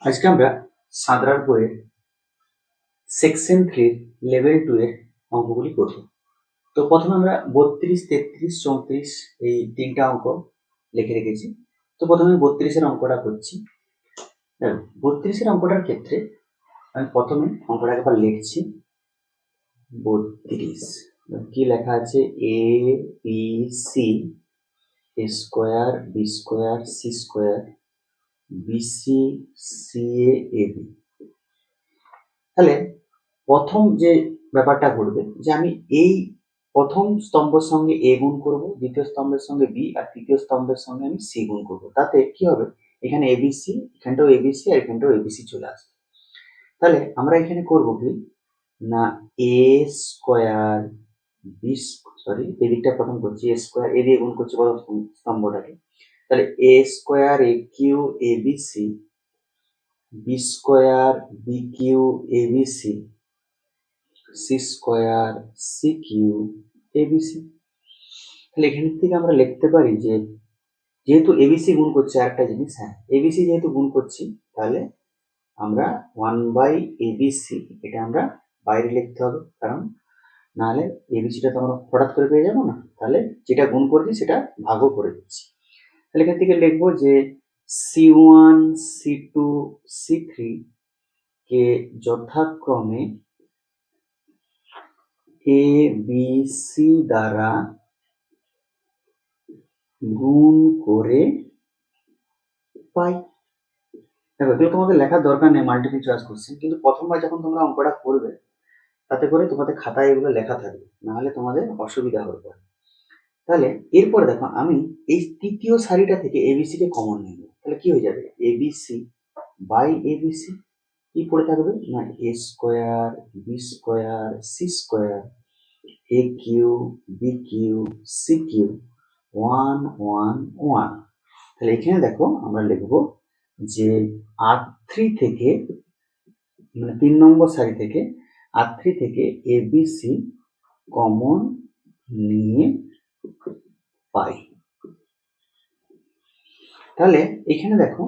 আজকে আমরা সাঁতরার বইয়ের সেকশন 3 লেভেল 2 এর অঙ্কগুলি করব। তো প্রথমে আমরা 32, 33, 34 এই তিনটা অঙ্ক লিখে রেখেছি। তো প্রথমে 32 এর অঙ্কটা করছি। 32 এর অঙ্কটার ক্ষেত্রে আমি প্রথমে অঙ্কটা একবার লিখছি। 32 কি লেখা আছে? A B C square B square C square BC C A B. তাহলে প্রথম যে ব্যাপারটা ঘটবে যে আমি এই প্রথম স্তম্ভের সঙ্গে এ গুণ করব, দ্বিতীয় স্তম্ভের সঙ্গে বি, আর তৃতীয় স্তম্ভের সঙ্গে আমি সি গুণ করব। তাতে কি হবে? এখানে এবিসি, এখানটাও এবিসি, আর এখানটাও এবিসি চলে আসবে। তাহলে আমরা এখানে করব কি না, এ স্কোয়ার বি, সরি এদিকটা প্রথম করছি, এ স্কোয়ার এ দিয়ে গুণ করছি প্রথম স্তম্ভটাকে। তাহলে A square A cube A B C, B square B cube A B C, C square C cube ABC. তাহলে এখান থেকে আমরা লিখতে পারি যে যেহেতু এবিসি গুণ করছে, আরেকটা জিনিস, হ্যাঁ এবিসি যেহেতু গুণ করছি, তাহলে আমরা 1/ABC এটা আমরা বাইরে লিখতে হবে, কারণ নাহলে এবিসিটা তো আমরা হঠাৎ করে পেয়ে যাবো না। তাহলে যেটা গুণ করেছি সেটা ভাগও করে দিচ্ছি। তাহলে এখান থেকে লিখবো যে C1 C2 C3 কে যথাক্রমে এ বি সি দ্বারা গুণ করে পাই। দেখো এগুলো তোমাদের লেখার দরকার নেই, মাল্টিপল চয়েস কোশ্চেন, কিন্তু প্রথমবার যখন তোমরা অঙ্কটা করবে তাতে করে তোমাদের খাতায় এগুলো লেখা থাকবে, নাহলে তোমাদের অসুবিধা হতে পারে। তাহলে এরপরে দেখো আমি এই তৃতীয় সারিটা থেকে এবিসি কে কমন নিয়ে নেব। তাহলে কি হয়ে যাবে? এবিসি বাই এবিসি কি পড়ে থাকবে না, A square B square C square A cube B cube C cube 1 1 1। তাহলে এখানে দেখো আমরা লিখবো যে R3 থেকে, মানে 3 নম্বর সারি থেকে R3 থেকে এবিসি কমন নিয়ে পাই। তাহলে এখানে দেখো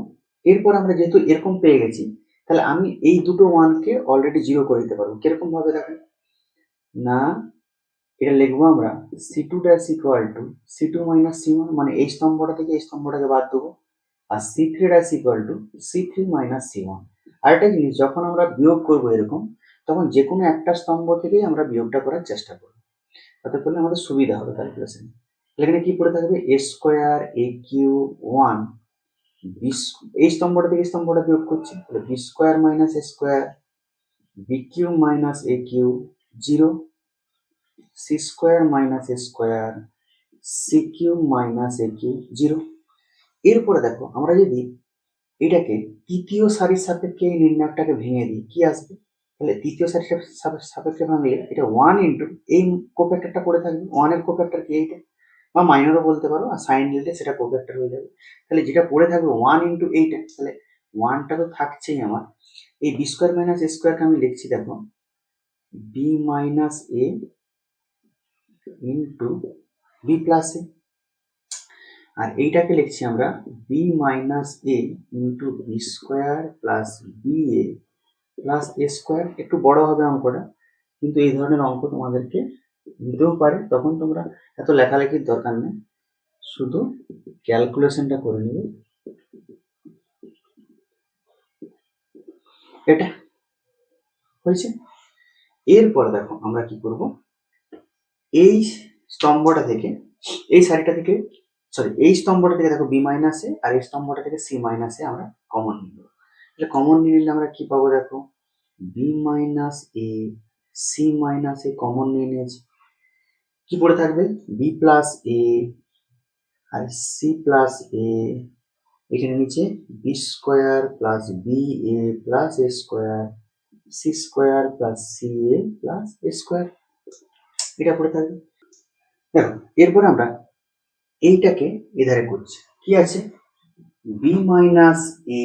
এরপর আমরা যেহেতু এরকম পেয়ে গেছি, তাহলে আমি এই দুটো ওয়ানকে অলরেডি জিরো করে দিতে পারবো। কিরকম ভাবে দেখো না, এটা লিখবো আমরা C2 dash equal two C2 minus C1, মানে এই স্তম্ভটা থেকে এই স্তম্ভটাকে বাদ দেবো, আর C3 dash equal two C3 minus C1। আরেকটা জিনিস, যখন আমরা বিয়োগ করবো এরকম, তখন যে কোনো একটা স্তম্ভ থেকেই আমরা বিয়োগটা করার চেষ্টা করবো, তাতে করলে আমাদের সুবিধা হবে ক্যালকুলেশন। এখানে কি পড়ে থাকবে? এ স্কোয়ার এ কিউ 1, এই স্তম্ভটা থেকে স্তম্ভটা বিয়োগ করছি, তাহলে B square minus A square B Q minus A Q 0, C square minus A square C Q minus A Q 0। এরপরে দেখো আমরা যদি এটাকে তৃতীয় সারির সাপেক্ষে এই নির্ণয়টাকে ভেঙে দিই, কি আসবে? তাহলে তৃতীয় সারির সাপেক্ষে ভাঙলে এটা 1 ইন্টু এই কোফ্যাক্টরটা পড়ে থাকবে, 1 এর কোফ্যাক্টর কি এইটা, বা মাইনরও বলতে পারো, আর সাইন দিলে সেটা কোফ্যাক্টর হয়ে যাবে। তাহলে যেটা পড়ে থাকবে 1 ইন্টু এইটা, তাহলে 1টা তো থাকছেই আমার। এই বি স্কোয়ার মাইনাস এ স্কোয়ারকে আমি লিখছি দেখো B minus A into B plus A, আর এইটাকে লিখছি আমরা B minus A into B square plus B A plus A square. একটু বড় হবে অঙ্কটা, কিন্তু এই ধরনের অঙ্ক তোমাদেরকে দিতেও পারে, তখন তোমরা এত লেখালেখির দরকার নেই, শুধু ক্যালকুলেশনটা করে নেবে। এটা হয়েছে। এরপর দেখো আমরা কি করব, এই স্তম্ভটা থেকে এই সারিটা থেকে, সরি এই স্তম্ভটা থেকে দেখো বি মাইনাস এ, আর এই স্তম্ভটা থেকে সি মাইনাস এ আমরা কমন নিয়ে নেবো। তাহলে কমন নিয়ে নিলে আমরা কি পাবো? দেখো B minus A C minus A common নিয়ে নিয়েছি, কি পড়ে থাকবে? বি প্লাস এ আর সি প্লাস এ, এখানে নিচে B square plus B A plus A square C square plus C A plus A square, এটা পড়ে থাকবে। দেখো এরপর আমরা এইটাকে এধারে করছি, কি আছে? B minus A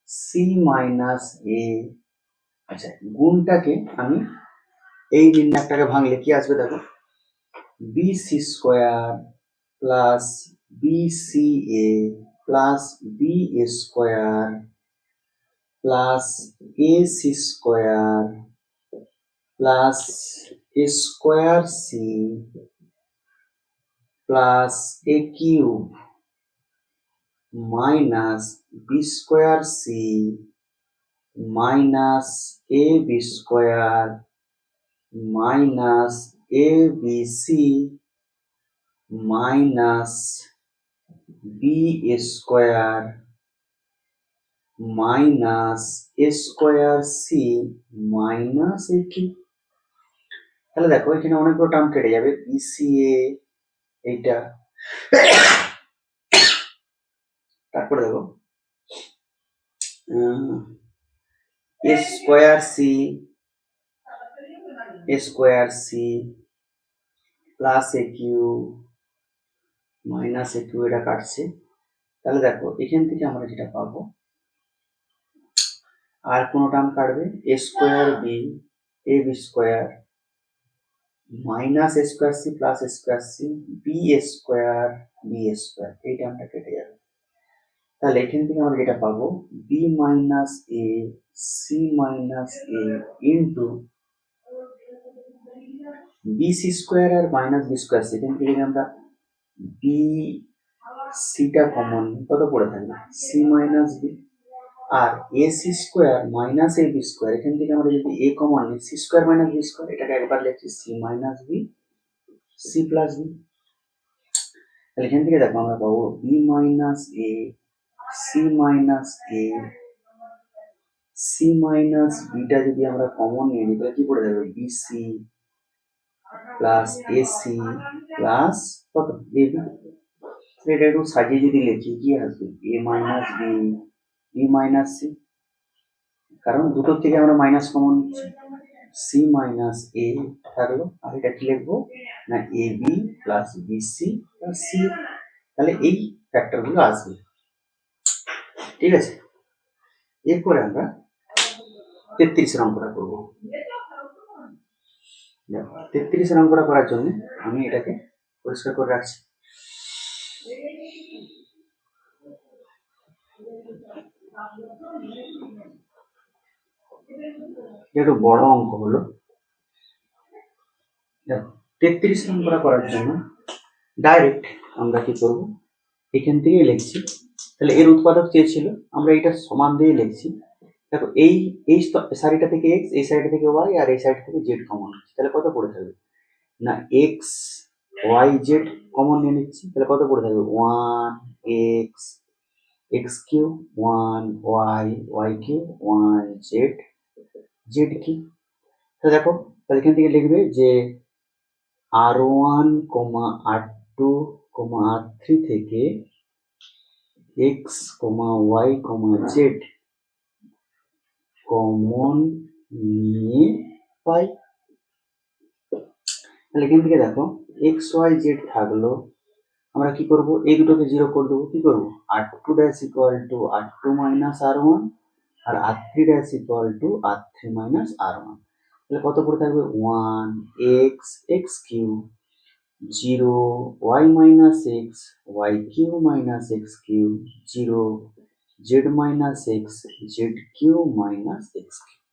C minus A, আচ্ছা গুণটাকে আমি এই নির্ণয়টাকে ভাঙলে কি আসবে? দেখো B C square plus B C A plus B A square plus A C square plus A square C plus A cube minus B square C minus A B square minus A B C minus B square minus A square C minus A cube. তাহলে দেখো এখানে অনেকগুলো term কেটে যাবে, BCA এইটা, তারপরে দেখো এ square C plus এ Q minus এ Q, এটা কাটছে। তাহলে দেখো এখান থেকে আমরা যেটা পাবো, আর কোনো টার্ম কাটবে, A square B A B square minus A square C plus A square C B square B square, এই টার্মটা কেটে যাবে। তাহলে এখান থেকে আমরা যেটা পাবো, B minus A C minus A into B C square আর মাইনাস বি স্কোয়ার সি, এখান থেকে আমরা বি সিটা কমন কত পড়ে থাকবে, সি মাইনাস বি, আর A C square minus A B square, এখান থেকে আমরা যদি এ কমন নিই, C square minus B square, এটাকে একবার লিখছি C minus B C plus B. তাহলে এখান থেকে দেখো আমরা পাবো B minus A C minus A C minus beta যদি আমরা কমন নিয়ে নিই তাহলে কি পড়ে যাবে, বিসি প্লাস এসি প্লাস কত এবি। এটা একটু সাজিয়ে যদি লিখি কি আসবে, A minus B B minus C, কারণ দুটোর থেকে আমরা মাইনাস কমন নিচ্ছি, সি মাইনাস এ থাকলো, আর এটা কি লিখবো না, A B plus BC plus C. তাহলে এই ফ্যাক্টরগুলো আসবে, ঠিক আছে। এরপরে আমরা 33 অঙ্কটা করবো। 33 অঙ্কটা করার জন্য আমি এটাকে পরিষ্কার করে রাখছি। একটু বড় অঙ্ক হলো। 33 অঙ্কটা করার জন্য ডাইরেক্ট আমরা কি করব, এখান থেকেই লিখছি। তাহলে এর উৎপাদক চেয়েছিল, আমরা এটা সমান দিয়ে লিখছি। দেখো এই এই সারিটা থেকে এক্স, এই সারিটা থেকে ওয়াই, আর এই সাইড থেকে জেড কমন নিচ্ছি, তাহলে কত পড়ে থাকবে না, এক্স ওয়াই জেড কমন নিয়ে নিচ্ছি, তাহলে কত পড়ে থাকবে, 1 X X Q 1 Y Y Q 1 Z Z Q. তাহলে দেখো, তাহলে এখান থেকে লিখবে যে R1, R2, R3 থেকে x, y, z কমন নিয়ে পাই। তাহলে এখান থেকে দেখো x, y, z থাকলো, আমরা কি করব, এই দুটোকে জিরো করে দেবো, কি করবো, R2 dash equal to R2 minus R1 আর R3 dash equal to R3 minus R1। তাহলে কত পড়ে থাকবে, 1 x x Q 0 y minus x y cube minus x cube 0 z minus x z cube minus x cube।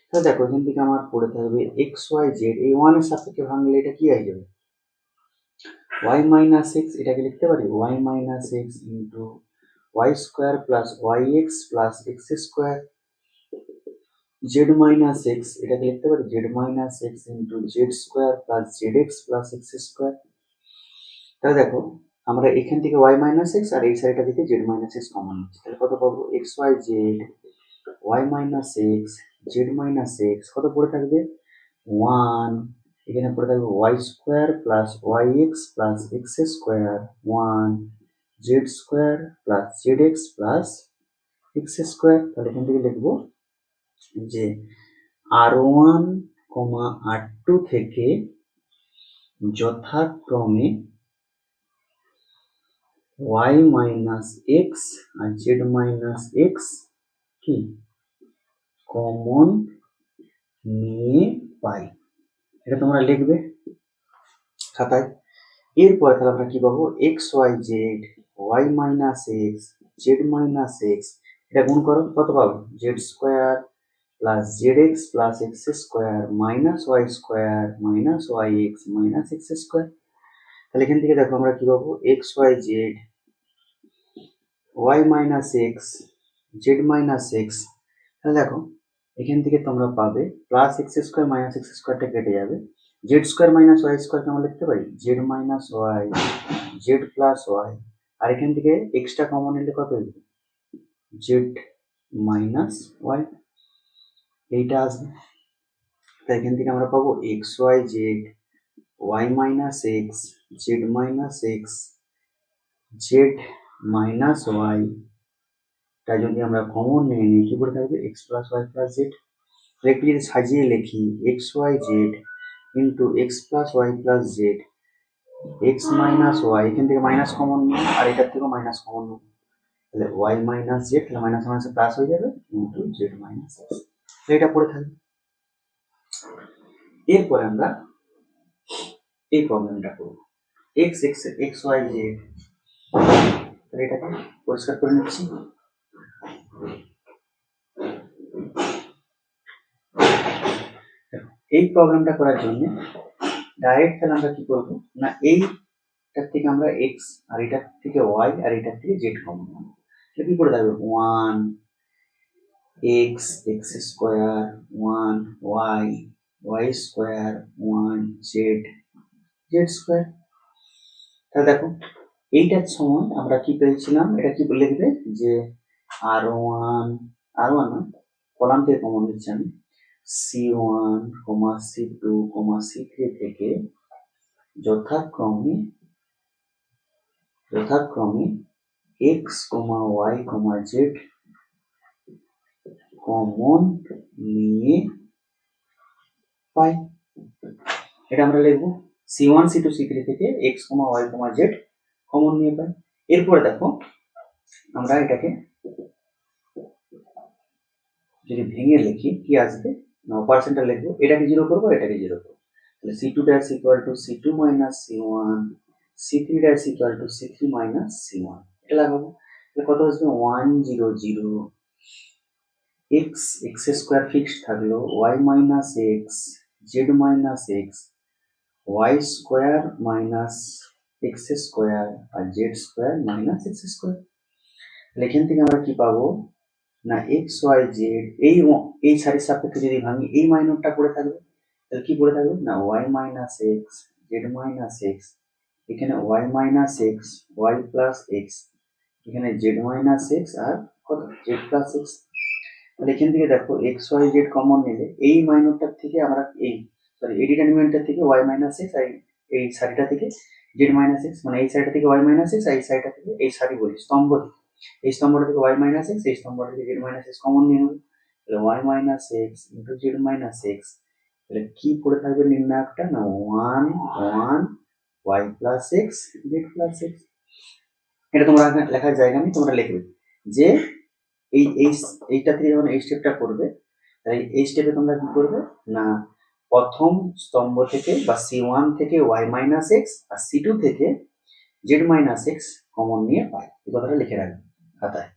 তাহলে দেখো এখান থেকে আমার পড়ে থাকবে x y z, এই 1 এর সাপেক্ষে ভাঙলে এটা কি হয়ে যাবে, y minus x, এটাকে লিখতে পারি y minus x into y square plus yx plus x square, z minus x, এটাকে লিখতে পারি z minus x into z square plus zx plus x square। তাহলে দেখো আমরা এখান থেকে y মাইনাস এক্স আর এই সাইডটা থেকে z মাইনাস এক্স কমন নিচ্ছি, তাহলে কত পাবো, x Y Z y minus x Z minus X, কত পড়ে থাকবে 1, এখানে পড়ে থাকবে y square plus Y X plus x square 1 Z square plus Z x plus x square. তাহলে এখান থেকে লিখবো যে R1, R2 থেকে যথাক্রমে y মাইনাস এক্স আর z মাইনাস এক্স কি কমন নিয়ে পাই, এটা তোমরা লিখবে খাতায়। এরপরে তাহলে আমরা কি পাবো, x Y Z Y minus x Z minus x এটা গুণ করো, কত পাবো? Z square plus Z x plus x square minus y square minus y x minus x square. তাহলে এখান থেকে দেখো আমরা কি পাবো? X Y Z Y minus x Z minus x. তাহলে দেখো এখান থেকে তোমরা পাবে plus x square minus x স্কোয়ারটা কেটে যাবে, জেড স্কোয়ার মাইনাস ওয়াই স্কোয়ারকে আমরা লিখতে পারি z minus y z plus y. আর এখান থেকে এক্সট্রা কমন নিলে কত হবে? জেড মাইনাস ওয়াই, এইটা আসবে। তাই এখান থেকে আমরা পাবো x Y Z Y minus x Z minus x Z minus Y. তাই যদি আমরা কমন নিয়ে নিই কি করে থাকবে? X plus Y plus Z. একটু যদি সাজিয়ে লিখি X Y Z into X plus Y plus Z X minus Y, এখান থেকে মাইনাস কমন নিই আর এটার থেকেও মাইনাস কমন নিই, তাহলে ওয়াই মাইনাস জেড, তাহলে মাইনাস মাইনাস প্লাস হয়ে যাবে ইন্টু জেড মাইনাস এক্স। এটা পড়ে থাকবে। এরপরে আমরা এই প্রবলেমটা করবো X X X Y Z. তাহলে এটাকে পরিষ্কার করে নিচ্ছি। এই প্রবলেমটা করার জন্য ডাইরেক্ট তাহলে আমরা কি করবো না, এইটার থেকে আমরা এক্স আর এটার থেকে ওয়াই আর এটার থেকে জেড কমন নেবো। কি করে থাকবে? One X X square one Y Y square one Z Z square. তাহলে দেখো এইটার সময় আমরা কি পেয়েছিলাম, এটা কি লিখবে যে আর ওয়ান কলাম থেকে কমন দিচ্ছি আমি, C1, C2, C3 থেকে যথাক্রমে x, y, z কমন নিয়ে পাই। এটা আমরা লিখবো C1, C2, C3 থেকে x, y, z কমন নিয়ে পাই। এরপরে দেখো আমরা এটাকে যদি ভেঙে লিখি কি আসবে না, পার্সেন্টটা লিখবো, এটাকে জিরো করবো এটাকে জিরো করবো, তাহলে C2 dash equal two C2 minus C1 C3 dash equal two C3 minus C1। এটা লাগাবো, তাহলে কত আসবে 1 0 0 x x স্কোয়ার ফিক্সড থাকলো y minus x z minus x y square minus x square আর z square minus x square. তাহলে এখান থেকে আমরা কি পাবো না এক্স ওয়াই জেড, এই সারির সাপেক্ষে যদি ভাঙি এই মাইনরটা পড়ে থাকবে, তাহলে কি পড়ে থাকবে না y minus x Z minus x, এখানে y minus x y plus x, এখানে জেড মাইনাস এক্স আর কত জেড প্লাস এক্স। তাহলে এখান থেকে দেখো এক্স ওয়াই জেড কমন নিলে এই মাইনরটার থেকে আমরা এই ডিটারমিনেন্টটার থেকে ওয়াই মাইনাস এক্স আর এই সারিটা থেকে জেড মাইনাস এক্স, মানে এই সারিটা থেকে ওয়াই মাইনাস এক্স আর এই সারিটা থেকে এই সারি বলি স্তম্ভ থেকে এই স্তম্ভটা থেকে ওয়াই মাইনাস এক্স, এই স্তম্ভটা থেকে জেড মাইনাস এক্স কমন নিয়ে নেবো, তাহলে Y minus X into Z minus x. তাহলে কি পড়ে থাকবে নির্ণায়কটা না one one Y plus X Z plus X. এটা তোমরা লেখার জায়গা নেই, তোমরা লিখবে যে এইটা থেকে যখন এই স্টেপটা করবে, তাই এই স্টেপে তোমরা কি করবে না প্রথম স্তম্ভ থেকে বা C1 থেকে ওয়াই মাইনাস এক্স আর C2 থেকে জেড মাইনাস এক্স কমন নিয়ে পাই, এই কথাটা লিখে রাখবে খাতায়।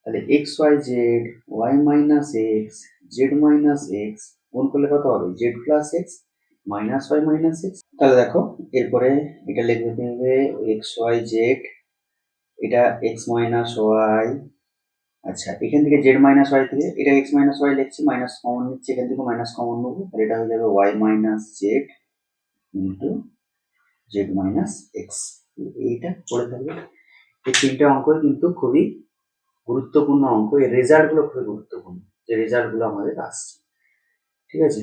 তাহলে X Y Z Y minus x Z minus X গুণ করলে কত হবে Z plus X minus Y minus x. তাহলে দেখো এরপরে এটা লিখে দেবে এক্স ওয়াই জেড, এটা এক্স মাইনাস ওয়াই, আচ্ছা এখান থেকে জেড মাইনাস ওয়াই থেকে এটা এক্স মাইনাস ওয়াই লিখছি, মাইনাস কমন নিচ্ছি, এখান থেকে মাইনাস কমন নেবো, তাহলে এটা হয়ে যাবে Y minus Z into Z minus X. এইটা পড়ে থাকবে। এই তিনটা অঙ্ক কিন্তু খুবই গুরুত্বপূর্ণ অঙ্ক, এই রেজাল্টগুলো খুবই গুরুত্বপূর্ণ, যে রেজাল্টগুলো আমাদের আসছে। ঠিক আছে।